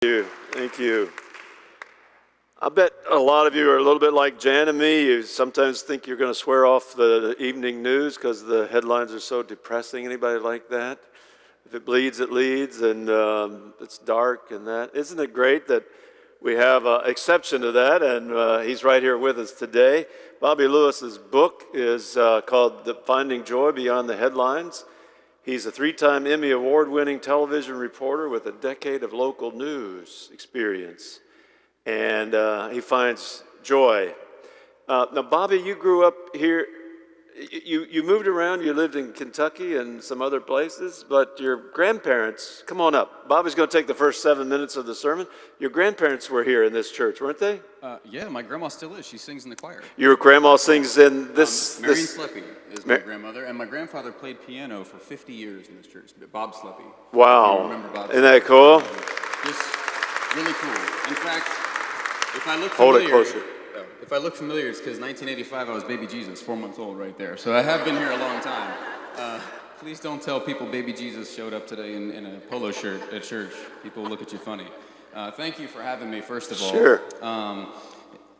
you. Thank you. I bet a lot of you are a little bit like Jan and me. You sometimes think you're going to swear off the evening news because the headlines are so depressing. Anybody like that? If it bleeds, it leads, and it's dark and that. Isn't it great that we have an exception to that, and he's right here with us today. Bobby Lewis's book is called Finding Joy Beyond the Headlines. He's a 3-time Emmy Award-winning television reporter with a decade of local news experience, and he finds joy. Now, Bobby, you grew up here. You moved around. You lived in Kentucky and some other places, but your grandparents, come on up. Bobby's going to take the first 7 minutes of the sermon. Your grandparents were here in this church, weren't they? Yeah, my grandma still is. She sings in the choir. Your grandma sings in this... Marion Sleppy is my grandmother, and my grandfather played piano for 50 years in this church, Bob Sleppy. Wow. Remember Bob Isn't that cool? Just really cool. In fact, if I look Hold familiar... it closer. If I look familiar, it's because 1985 I was baby Jesus, 4 months old right there. So I have been here a long time. Please don't tell people baby Jesus showed up today in a polo shirt at church. People look at you funny. Thank you for having me, first of all. Sure.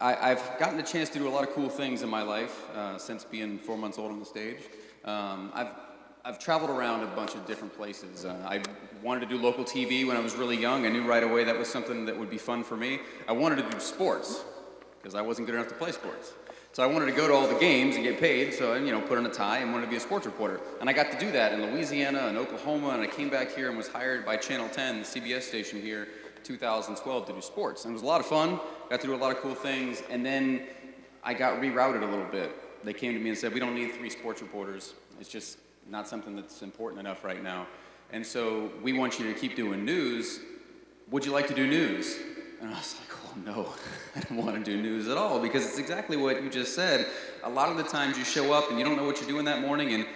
I've gotten the chance to do a lot of cool things in my life since being 4 months old on the stage. I've traveled around a bunch of different places. I wanted to do local TV when I was really young. I knew right away that was something that would be fun for me. I wanted to do sports, because I wasn't good enough to play sports. So I wanted to go to all the games and get paid, so I put on a tie and wanted to be a sports reporter. And I got to do that in Louisiana and Oklahoma, and I came back here and was hired by Channel 10, the CBS station here, 2012 to do sports. And it was a lot of fun, got to do a lot of cool things, and then I got rerouted a little bit. They came to me and said, we don't need 3 sports reporters. It's just not something that's important enough right now. And so we want you to keep doing news. Would you like to do news? And I was like, oh no, I don't want to do news at all, because it's exactly what you just said. A lot of the times you show up and you don't know what you're doing that morning, and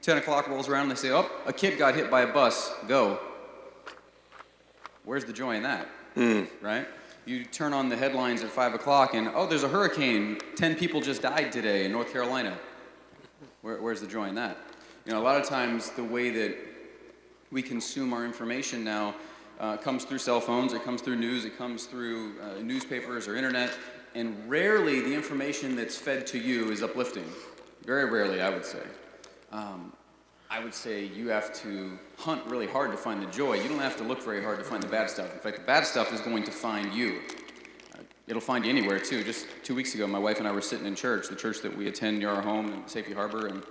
10 o'clock rolls around and they say, oh, a kid got hit by a bus, go. Where's the joy in that, right? You turn on the headlines at 5 o'clock and, oh, there's a hurricane, 10 people just died today in North Carolina. Where's the joy in that? A lot of times the way that we consume our information now comes through cell phones, it comes through news, it comes through newspapers or internet, and rarely the information that's fed to you is uplifting. Very rarely, I would say. I would say you have to hunt really hard to find the joy. You don't have to look very hard to find the bad stuff. In fact, the bad stuff is going to find you. It'll find you anywhere, too. Just 2 weeks ago, my wife and I were sitting in church, the church that we attend near our home in Safety Harbor, and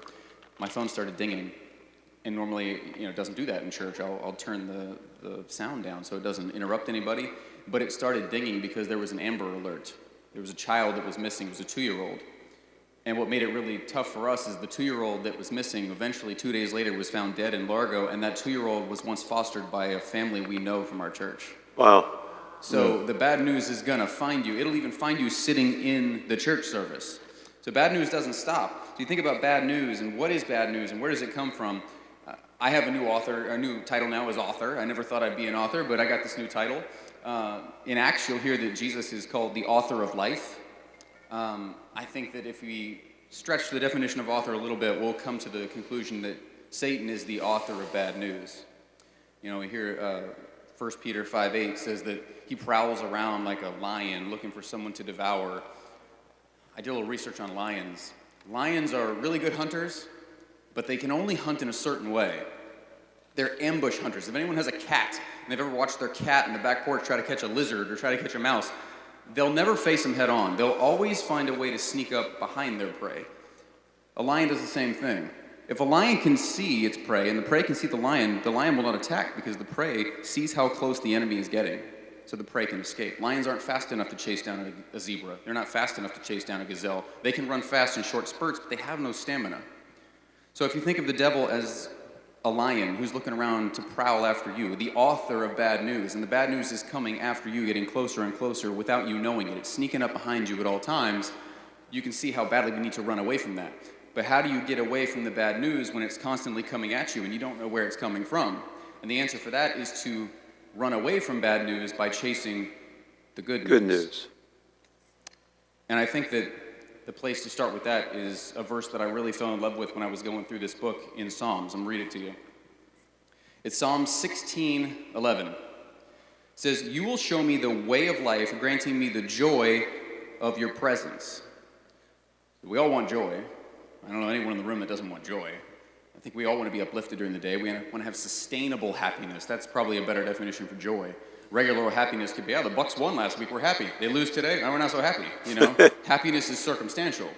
my phone started dinging. And normally, it doesn't do that in church. I'll turn the sound down so it doesn't interrupt anybody. But it started dinging because there was an Amber Alert. There was a child that was missing. It was a 2-year-old. And what made it really tough for us is the 2-year-old that was missing eventually 2 days later was found dead in Largo, and that 2-year-old was once fostered by a family we know from our church. Wow. So the bad news is going to find you. It'll even find you sitting in the church service. So bad news doesn't stop. So you think about bad news and what is bad news and where does it come from? I have a new title now as author. I never thought I'd be an author, but I got this new title. In Acts, you'll hear that Jesus is called the author of life. I think that if we stretch the definition of author a little bit, we'll come to the conclusion that Satan is the author of bad news. We hear 1 Peter 5:8 says that he prowls around like a lion looking for someone to devour. I did a little research on lions. Lions are really good hunters, but they can only hunt in a certain way. They're ambush hunters. If anyone has a cat, and they've ever watched their cat in the back porch try to catch a lizard or try to catch a mouse, they'll never face them head on. They'll always find a way to sneak up behind their prey. A lion does the same thing. If a lion can see its prey, and the prey can see the lion will not attack because the prey sees how close the enemy is getting, so the prey can escape. Lions aren't fast enough to chase down a zebra. They're not fast enough to chase down a gazelle. They can run fast in short spurts, but they have no stamina. So if you think of the devil as a lion who's looking around to prowl after you, the author of bad news, and the bad news is coming after you, getting closer and closer without you knowing it. It's sneaking up behind you at all times. You can see how badly we need to run away from that. But how do you get away from the bad news when it's constantly coming at you and you don't know where it's coming from? And the answer for that is to run away from bad news by chasing the good news. Good news. And I think that the place to start with that is a verse that I really fell in love with when I was going through this book in Psalms. I'm going to read it to you. It's Psalm 16:11. It says, "You will show me the way of life, granting me the joy of your presence." We all want joy. I don't know anyone in the room that doesn't want joy. I think we all want to be uplifted during the day. We want to have sustainable happiness. That's probably a better definition for joy. Regular happiness could be, the Bucks won last week, we're happy. They lose today, we're not so happy. Happiness is circumstantial.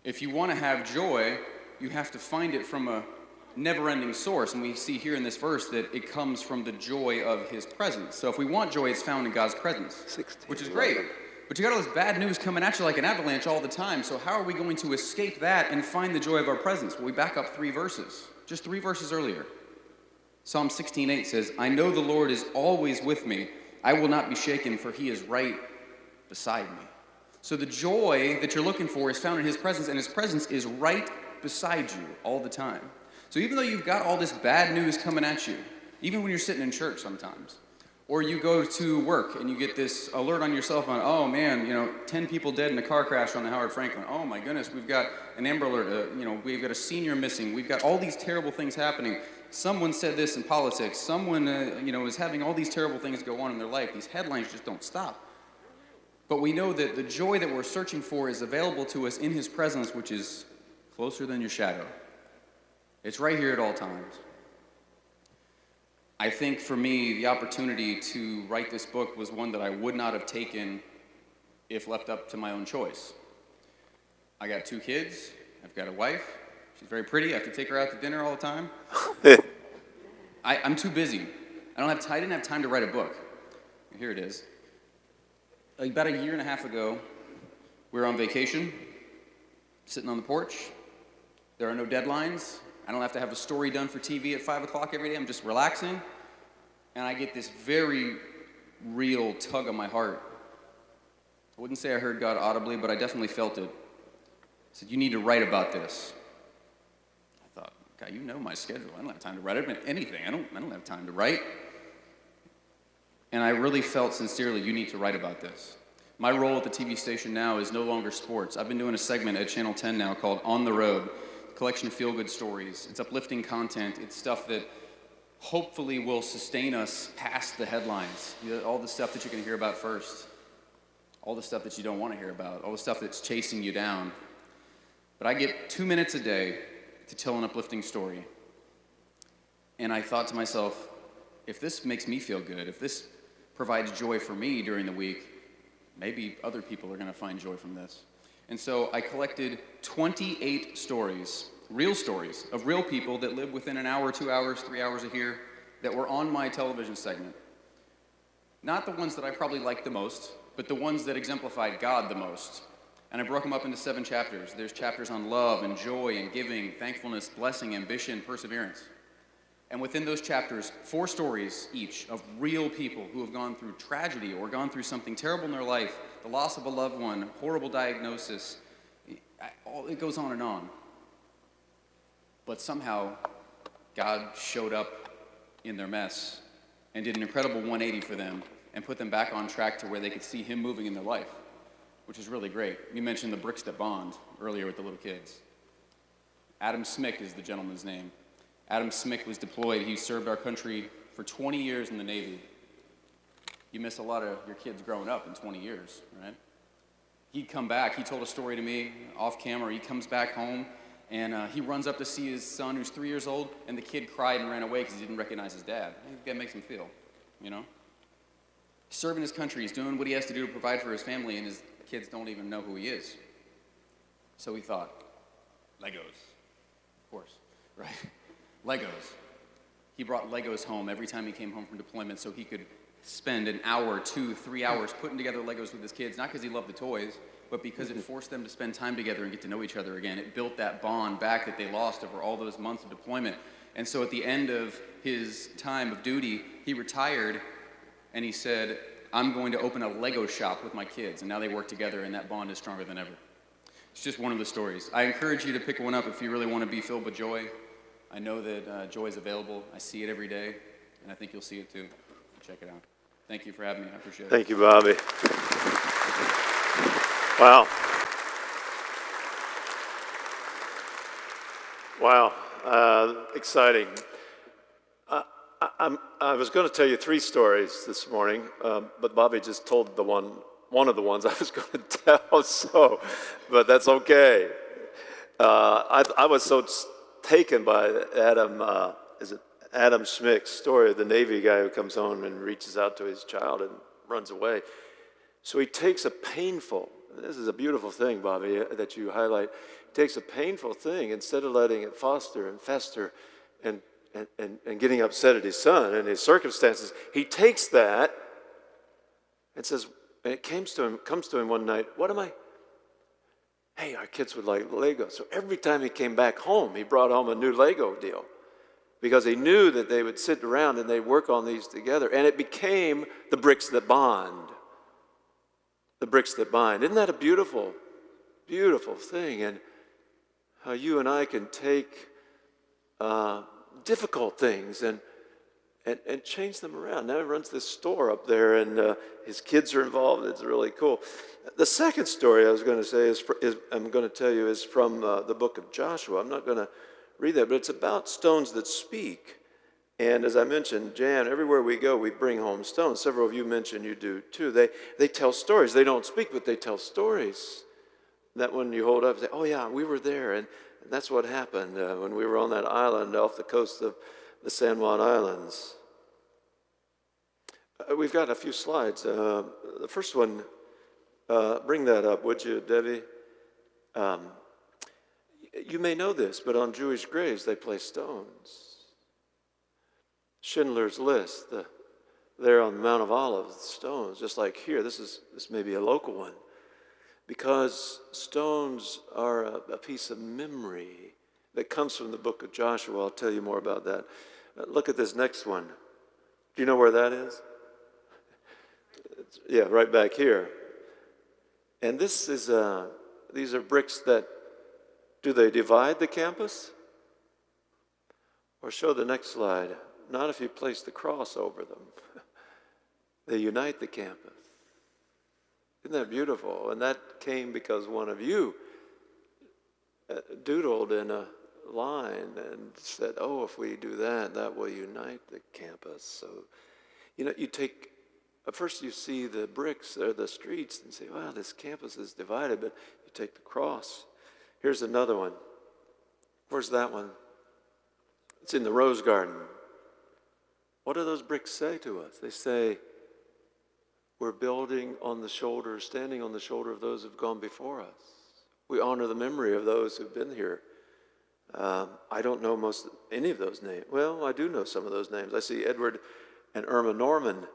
If you want to have joy, you have to find it from a never-ending source. And we see here in this verse that it comes from the joy of his presence. So if we want joy, it's found in God's presence, which is great. But you got all this bad news coming at you like an avalanche all the time. So how are we going to escape that and find the joy of our presence? Well, we back up 3 verses, just 3 verses earlier. Psalm 16:8 says, "I know the Lord is always with me. I will not be shaken, for he is right beside me." So the joy that you're looking for is found in his presence, and his presence is right beside you all the time. So even though you've got all this bad news coming at you, even when you're sitting in church sometimes, or you go to work and you get this alert on your cell phone, oh man, 10 people dead in a car crash on the Howard Franklin. Oh my goodness, we've got an Amber Alert, we've got a senior missing. We've got all these terrible things happening. Someone said this in politics. Someone, is having all these terrible things go on in their life. These headlines just don't stop. But we know that the joy that we're searching for is available to us in his presence, which is closer than your shadow. It's right here at all times. I think for me, the opportunity to write this book was one that I would not have taken if left up to my own choice. I got 2 kids. I've got a wife. She's very pretty. I have to take her out to dinner all the time. I'm too busy. I didn't have time to write a book. Here it is. About a year and a half ago, we were on vacation, sitting on the porch. There are no deadlines. I don't have to have a story done for TV at 5 o'clock every day. I'm just relaxing. And I get this very real tug on my heart. I wouldn't say I heard God audibly, but I definitely felt it. He said, "You need to write about this." I thought, God, you know my schedule. I don't have time to write anything. I don't have time to write. And I really felt sincerely, you need to write about this. My role at the TV station now is no longer sports. I've been doing a segment at Channel 10 now called On the Road, a collection of feel-good stories. It's uplifting content. It's stuff that hopefully will sustain us past the headlines. All the stuff that you're going to hear about first. All the stuff that you don't want to hear about. All the stuff that's chasing you down. But I get 2 minutes a day to tell an uplifting story. And I thought to myself, if this makes me feel good, if this provides joy for me during the week, maybe other people are going to find joy from this. And so I collected 28 stories of real people that live within an hour, 2 hours, 3 hours of here, that were on my television segment. Not the ones that I probably liked the most, but the ones that exemplified God the most. And I broke them up into 7 chapters. There's chapters on love and joy and giving, thankfulness, blessing, ambition, perseverance. And within those chapters, 4 stories each of real people who have gone through tragedy or gone through something terrible in their life, the loss of a loved one, horrible diagnosis. It goes on and on. But somehow, God showed up in their mess and did an incredible 180 for them and put them back on track to where they could see him moving in their life, which is really great. You mentioned the bricks that bond earlier with the little kids. Adam Smick is the gentleman's name. Adam Smick was deployed. He served our country for 20 years in the Navy. You miss a lot of your kids growing up in 20 years, right? He'd come back. He told a story to me off camera. He comes back home, and he runs up to see his son, who's 3 years old, and the kid cried and ran away because he didn't recognize his dad. That makes him feel, He's serving his country. He's doing what he has to do to provide for his family, and his kids don't even know who he is. So he thought, Legos, of course, right? Legos. He brought Legos home every time he came home from deployment so he could spend an hour, 2, 3 hours putting together Legos with his kids, not because he loved the toys, but because it forced them to spend time together and get to know each other again. It built that bond back that they lost over all those months of deployment. And so at the end of his time of duty, he retired and he said, I'm going to open a Lego shop with my kids. And now they work together and that bond is stronger than ever. It's just one of the stories. I encourage you to pick one up if you really want to be filled with joy. I know that joy is available. I see it every day, and I think you'll see it too. Check it out. Thank you for having me. I appreciate it. Thank you, Bobby. Wow. Wow. Exciting. I was going to tell you three stories this morning, but Bobby just told one of the ones I was going to tell, so, but that's okay. I was so taken by Adam Schmick's story of the Navy guy who comes home and reaches out to his child and runs away. So he takes a painful, this is a beautiful thing, Bobby, that you highlight. He takes a painful thing, instead of letting it foster and fester and getting upset at his son and his circumstances, he takes that and says, and it comes to him one night, hey, our kids would like Lego. So every time he came back home, he brought home a new Lego deal because he knew that they would sit around and they'd work on these together. And it became the bricks that bond. The bricks that bind. Isn't that a beautiful, beautiful thing? And how you and I can take difficult things and change them around. Now he runs this store up there, and his kids are involved. It's really cool. The second story I was going to say I'm going to tell you is from the book of Joshua. I'm not going to read that, but it's about stones that speak. And as I mentioned, Jan, everywhere we go, we bring home stones. Several of you mentioned you do too. They tell stories. They don't speak, but they tell stories. That when you hold up and say, oh yeah, we were there, and that's what happened when we were on that island off the coast of the San Juan Islands. We've got a few slides. The first one, bring that up, would you, Debbie? You may know this, but on Jewish graves, they place stones. Schindler's List, there on the Mount of Olives, stones, just like here. This may be a local one. Because stones are a piece of memory that comes from the book of Joshua. I'll tell you more about that. Look at this next one. Do you know where that is? Yeah, right back here. And these are bricks that, do they divide the campus? Or show the next slide. Not if you place the cross over them. They unite the campus. Isn't that beautiful? And that came because one of you doodled in a line and said, oh, if we do that, that will unite the campus. So, you take, first you see the bricks or the streets and say, wow, this campus is divided, but you take the cross. Here's another one. Where's that one? It's in the Rose Garden. What do those bricks say to us? They say, we're building on the shoulder, standing on the shoulder of those who've gone before us. We honor the memory of those who've been here. I don't know any of those names. Well, I do know some of those names. I see Edward and Irma Norman,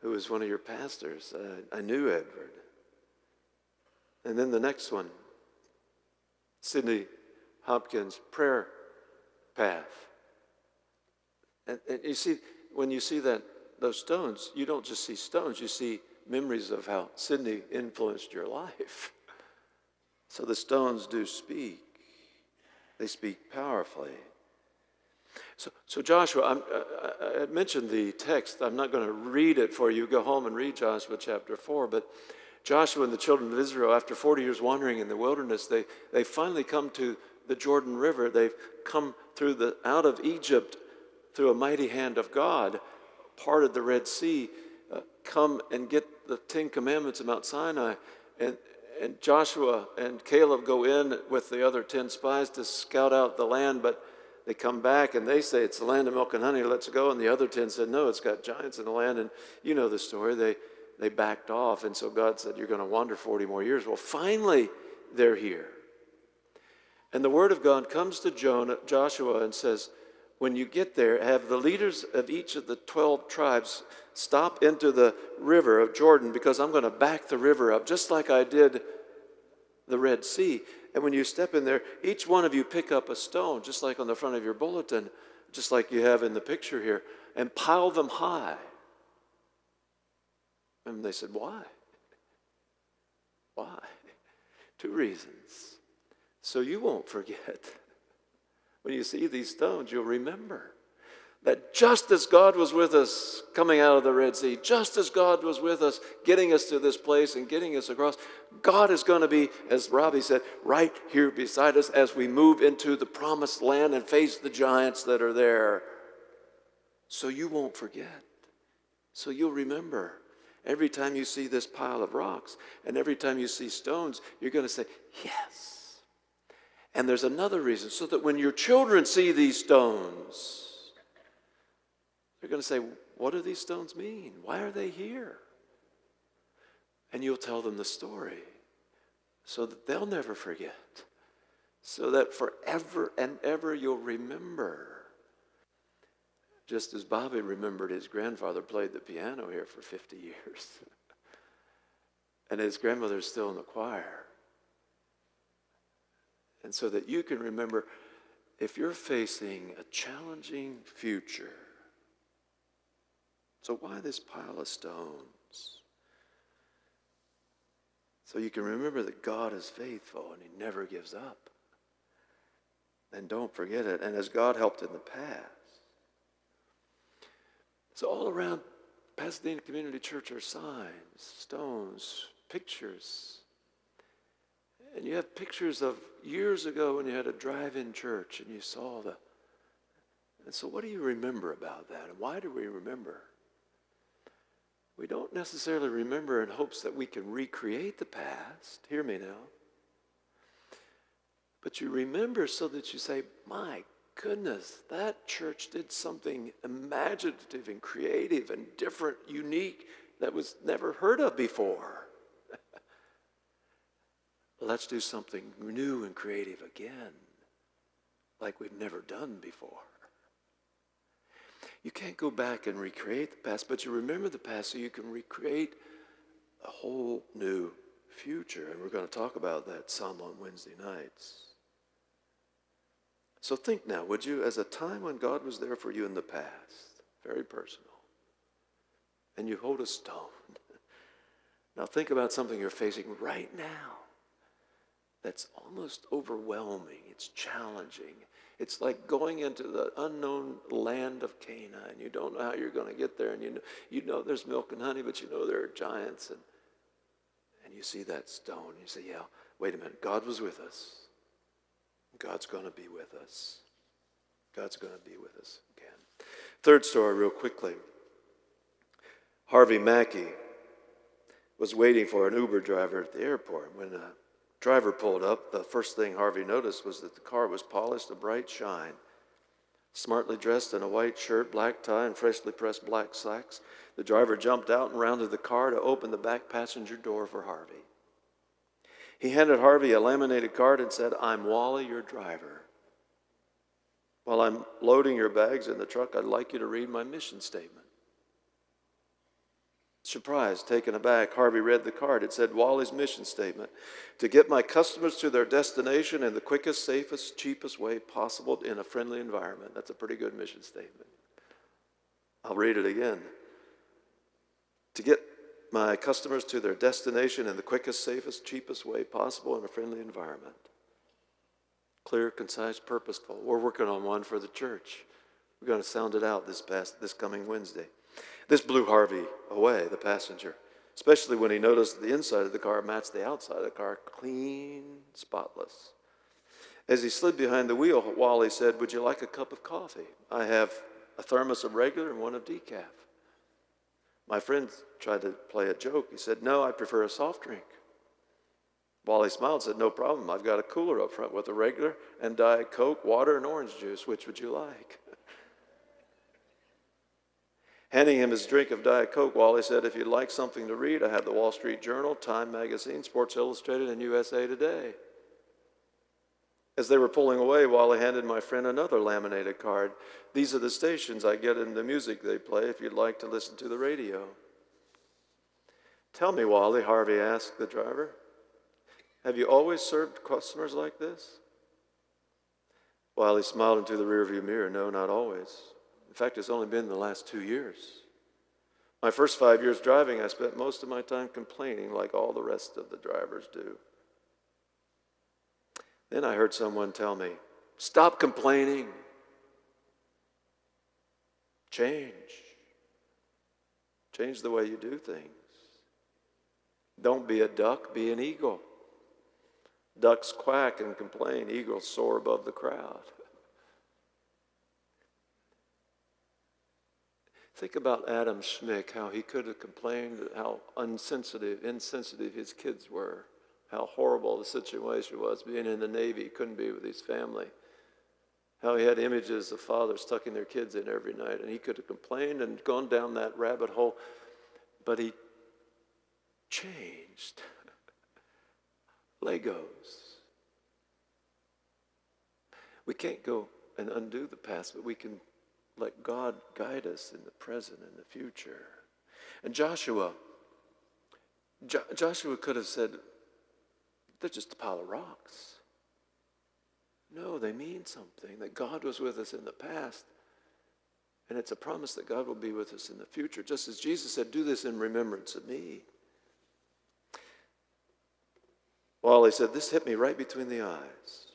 who was one of your pastors. I knew Edward. And then the next one, Sidney Hopkins' prayer path. And you see, when you see those stones, you don't just see stones, you see memories of how Sidney influenced your life. So the stones do speak. They speak powerfully. So Joshua, I mentioned the text. I'm not going to read it for you. Go home and read Joshua chapter 4. But Joshua and the children of Israel, after 40 years wandering in the wilderness, they finally come to the Jordan River. They've come out of Egypt through a mighty hand of God, parted the Red Sea, come and get the Ten Commandments at Mount Sinai. And Joshua and Caleb go in with the other 10 spies to scout out the land, but they come back and they say, it's the land of milk and honey, let's go. And the other 10 said, no, it's got giants in the land. And you know the story. They backed off. And so God said, you're going to wander 40 more years. Well, finally, they're here. And the word of God comes to Joshua and says, when you get there, have the leaders of each of the 12 tribes stop into the river of Jordan, because I'm going to back the river up, just like I did the Red Sea. And when you step in there, each one of you pick up a stone, just like on the front of your bulletin, just like you have in the picture here, and pile them high. And they said, why? Why? 2 reasons. So you won't forget. When you see these stones, you'll remember that just as God was with us coming out of the Red Sea, just as God was with us getting us to this place and getting us across, God is going to be, as Robbie said, right here beside us as we move into the promised land and face the giants that are there. so you won't forget. So you'll remember. Every time you see this pile of rocks and every time you see stones, you're going to say, yes. And there's another reason, so that when your children see these stones, they're going to say, what do these stones mean? Why are they here? And you'll tell them the story so that they'll never forget, so that forever and ever you'll remember. Just as Bobby remembered his grandfather played the piano here for 50 years. And his grandmother's still in the choir. And so that you can remember, if you're facing a challenging future, so why this pile of stones? So you can remember that God is faithful and he never gives up. And don't forget it. And as God helped in the past. So all around Pasadena Community Church are signs, stones, pictures. And you have pictures of years ago when you had a drive-in church and you saw the... And so what do you remember about that? And why do we remember? We don't necessarily remember in hopes that we can recreate the past. Hear me now. But you remember so that you say, my goodness, that church did something imaginative and creative and different, unique, that was never heard of before. Let's do something new and creative again, like we've never done before. You can't go back and recreate the past, but you remember the past so you can recreate a whole new future. And we're going to talk about that some on Wednesday nights. So think now, would you, as a time when God was there for you in the past, very personal, and you hold a stone. Now think about something you're facing right now that's almost overwhelming. It's challenging. It's like going into the unknown land of Canaan, and you don't know how you're going to get there, and you know there's milk and honey, but you know there are giants, and you see that stone, and you say, yeah, wait a minute, God was with us. God's going to be with us. God's going to be with us again. Third story, real quickly. Harvey Mackey was waiting for an Uber driver at the airport. When the driver pulled up, the first thing Harvey noticed was that the car was polished a bright shine. Smartly dressed in a white shirt, black tie, and freshly pressed black slacks, the driver jumped out and rounded the car to open the back passenger door for Harvey. He handed Harvey a laminated card and said, I'm Wally, your driver. While I'm loading your bags in the truck, I'd like you to read my mission statement. Surprised, taken aback, Harvey read the card. It said, Wally's mission statement: to get my customers to their destination in the quickest, safest, cheapest way possible in a friendly environment. That's a pretty good mission statement. I'll read it again. To get my customers to their destination in the quickest, safest, cheapest way possible in a friendly environment. Clear, concise, purposeful. We're working on one for the church. We're going to sound it out this coming Wednesday. This blew Harvey away, the passenger, especially when he noticed the inside of the car matched the outside of the car, clean, spotless. As he slid behind the wheel, Wally said, would you like a cup of coffee? I have a thermos of regular and one of decaf. My friend tried to play a joke. He said, no, I prefer a soft drink. Wally smiled and said, no problem. I've got a cooler up front with a regular and Diet Coke, water, and orange juice. Which would you like? Handing him his drink of Diet Coke, Wally said, if you'd like something to read, I have the Wall Street Journal, Time Magazine, Sports Illustrated, and USA Today. As they were pulling away, Wally handed my friend another laminated card. These are the stations I get in the music they play if you'd like to listen to the radio. Tell me, Wally, Harvey asked the driver, have you always served customers like this? Wally smiled into the rearview mirror. No, not always. In fact, it's only been the last 2 years. My first 5 years driving, I spent most of my time complaining like all the rest of the drivers do. Then I heard someone tell me, stop complaining. Change. Change the way you do things. Don't be a duck, be an eagle. Ducks quack and complain, eagles soar above the crowd. Think about Adam Schmick, how he could have complained, how insensitive his kids were, how horrible the situation was being in the Navy, he couldn't be with his family, how he had images of fathers tucking their kids in every night, and he could have complained and gone down that rabbit hole, but he changed. Legos. We can't go and undo the past, but we can let God guide us in the present and the future. And Joshua could have said, they're just a pile of rocks. No, they mean something, that God was with us in the past, and it's a promise that God will be with us in the future. Just as Jesus said, do this in remembrance of me. Wally said, this hit me right between the eyes.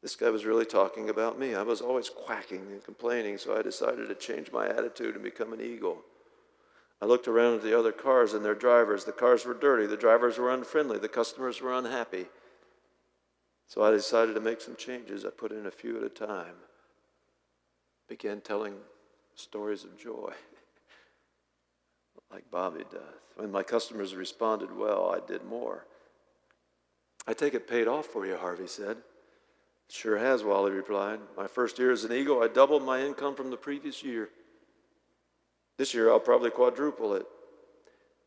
This guy was really talking about me. I was always quacking and complaining, so I decided to change my attitude and become an eagle. I looked around at the other cars and their drivers. The cars were dirty. The drivers were unfriendly. The customers were unhappy. So I decided to make some changes. I put in a few at a time. Began telling stories of joy, like Bobby does. When my customers responded well, I did more. I take it paid off for you, Harvey said. Sure has, Wally replied. My first year as an eagle, I doubled my income from the previous year. This year, I'll probably quadruple it.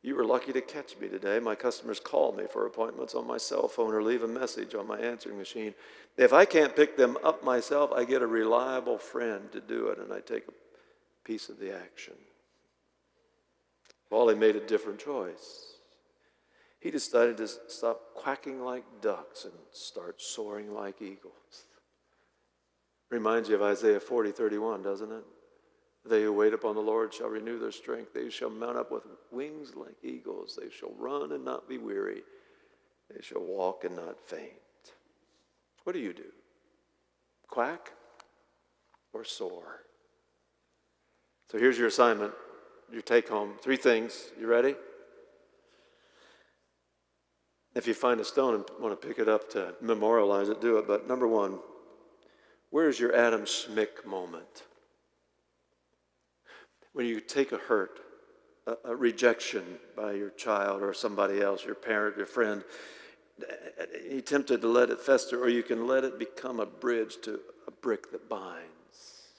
You were lucky to catch me today. My customers call me for appointments on my cell phone or leave a message on my answering machine. If I can't pick them up myself, I get a reliable friend to do it, and I take a piece of the action. Wally made a different choice. He decided to stop quacking like ducks and start soaring like eagles. Reminds you of Isaiah 40:31, doesn't it? They who wait upon the Lord shall renew their strength. They shall mount up with wings like eagles. They shall run and not be weary. They shall walk and not faint. What do you do? Quack or soar? So here's your assignment, your take home. 3 things. You ready? If you find a stone and want to pick it up to memorialize it, do it. But number 1, where's your Adam Schmick moment? When you take a hurt, a rejection by your child or somebody else, your parent, your friend, you're tempted to let it fester, or you can let it become a bridge to a brick that binds.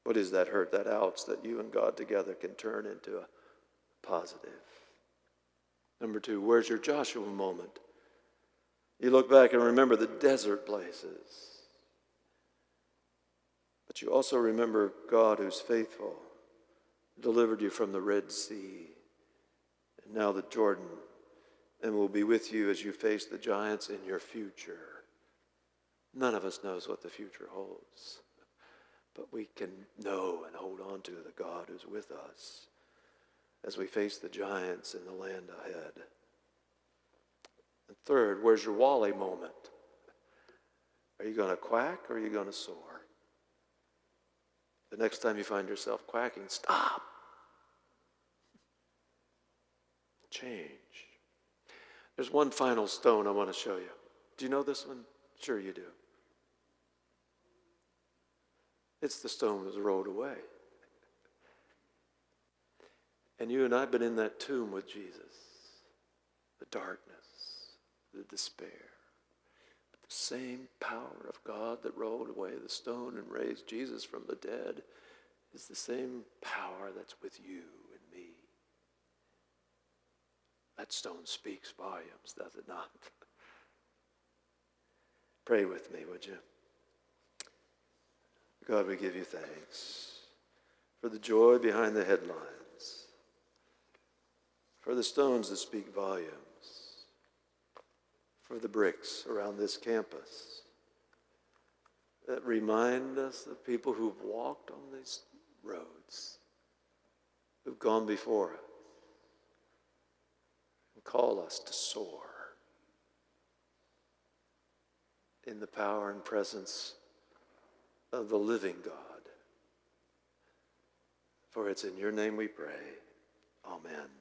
What is that hurt, that ouch that you and God together can turn into a positive? Number 2, where's your Joshua moment? You look back and remember the desert places. But you also remember God who's faithful, delivered you from the Red Sea, and now the Jordan, and will be with you as you face the giants in your future. None of us knows what the future holds, but we can know and hold on to the God who's with us as we face the giants in the land ahead. And 3rd, where's your Wally moment? Are you going to quack or are you going to soar? The next time you find yourself quacking, stop. Change. There's one final stone I want to show you. Do you know this one? Sure you do. It's the stone that was rolled away. And you and I have been in that tomb with Jesus. The darkness, the despair. But the same power of God that rolled away the stone and raised Jesus from the dead is the same power that's with you and me. That stone speaks volumes, does it not? Pray with me, would you? God, we give you thanks for the joy behind the headlines, for the stones that speak volumes, for the bricks around this campus that remind us of people who've walked on these roads, who've gone before us, and call us to soar in the power and presence of the living God. For it's in your name we pray. Amen.